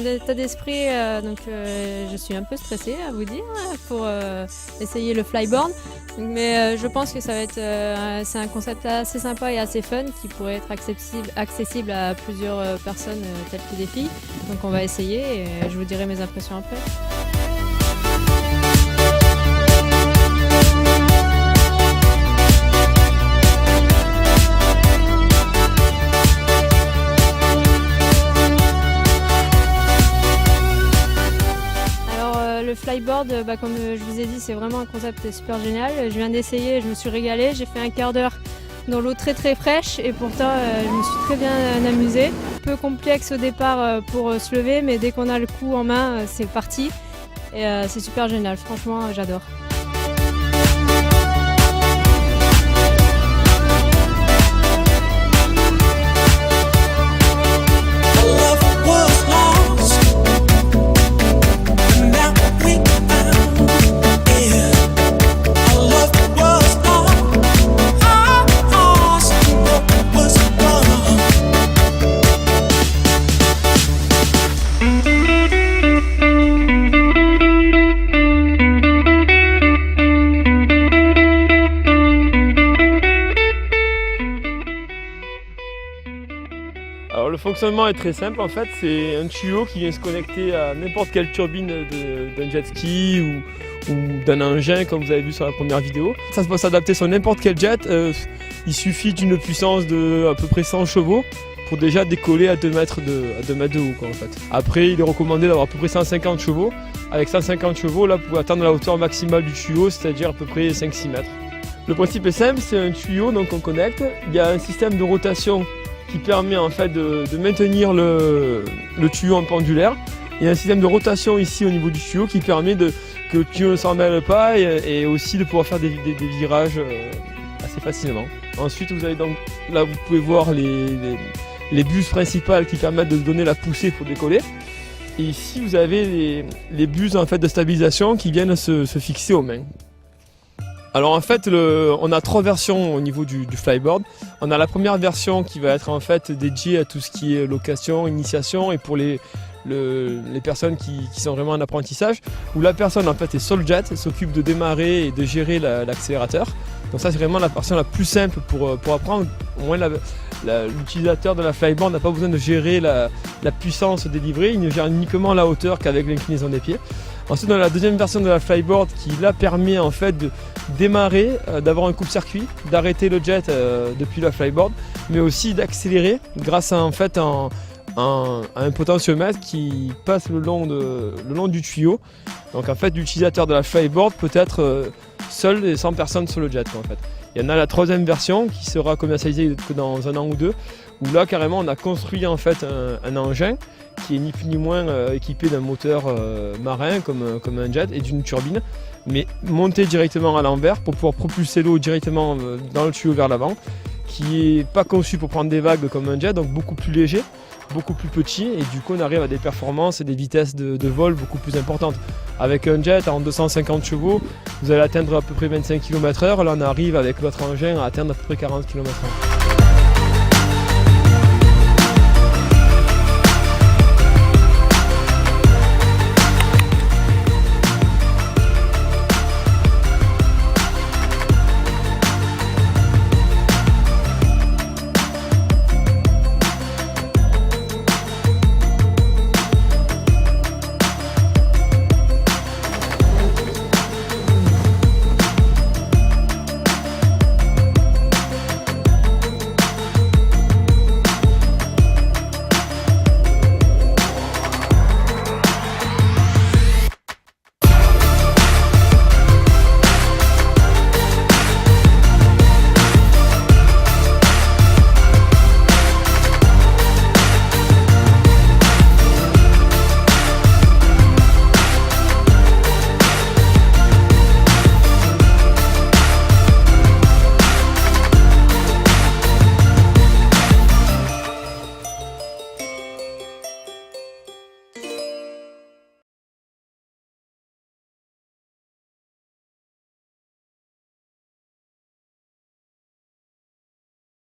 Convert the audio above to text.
état d'esprit, je suis un peu stressée à vous dire pour essayer le flyboard. Mais je pense que ça va être c'est un concept assez sympa et assez fun qui pourrait être accessible à plusieurs personnes telles que des filles. Donc on va essayer et je vous dirai mes impressions après. Le flyboard, comme je vous ai dit, c'est vraiment un concept super génial. Je viens d'essayer, je me suis régalée. J'ai fait un quart d'heure dans l'eau très très fraîche et pourtant je me suis très bien amusée. Un peu complexe au départ pour se lever, mais dès qu'on a le coup en main, c'est parti. Et c'est super génial, franchement j'adore. Alors le fonctionnement est très simple en fait, c'est un tuyau qui vient se connecter à n'importe quelle turbine d'un jet ski ou d'un engin comme vous avez vu sur la première vidéo. Ça peut s'adapter sur n'importe quel jet, il suffit d'une puissance de à peu près 100 chevaux pour déjà décoller à 2 mètres de haut quoi, en fait. Après il est recommandé d'avoir à peu près 150 chevaux. Avec 150 chevaux là vous pouvez atteindre la hauteur maximale du tuyau, c'est-à-dire à peu près 5-6 mètres. Le principe est simple, c'est un tuyau donc on connecte, il y a un système de rotation qui permet en fait de maintenir le tuyau en pendulaire. Il y a un système de rotation ici au niveau du tuyau qui permet que le tuyau ne s'en mêle pas et aussi de pouvoir faire des virages assez facilement. Ensuite vous avez donc là vous pouvez voir les buses principales qui permettent de donner la poussée pour décoller. Et ici vous avez les buses en fait de stabilisation qui viennent se fixer aux mains. Alors en fait, on a 3 versions au niveau du flyboard. On a la première version qui va être en fait dédiée à tout ce qui est location, initiation et pour les personnes qui sont vraiment en apprentissage, où la personne en fait est sur le jet, s'occupe de démarrer et de gérer l'accélérateur. Donc ça c'est vraiment la version la plus simple pour apprendre. Au moins l'utilisateur de la flyboard n'a pas besoin de gérer la puissance délivrée, il ne gère uniquement la hauteur qu'avec l'inclinaison des pieds. Ensuite on a la deuxième version de la flyboard qui là permet en fait de démarrer, d'avoir un coupe-circuit, d'arrêter le jet depuis la flyboard, mais aussi d'accélérer grâce à en fait un potentiomètre qui passe le long du tuyau. Donc en fait l'utilisateur de la flyboard peut être seul et sans personne sur le jet quoi, en fait. Il y en a la troisième version qui sera commercialisée que dans 1 an ou 2, où là carrément on a construit en fait un engin qui est ni plus ni moins équipé d'un moteur marin comme un jet et d'une turbine, mais monté directement à l'envers pour pouvoir propulser l'eau directement dans le tuyau vers l'avant, qui n'est pas conçu pour prendre des vagues comme un jet, donc beaucoup plus léger, beaucoup plus petit, et du coup on arrive à des performances et des vitesses de vol beaucoup plus importantes. Avec un jet en 250 chevaux, vous allez atteindre à peu près 25 km/h, là on arrive avec l'autre engin à atteindre à peu près 40 km/h.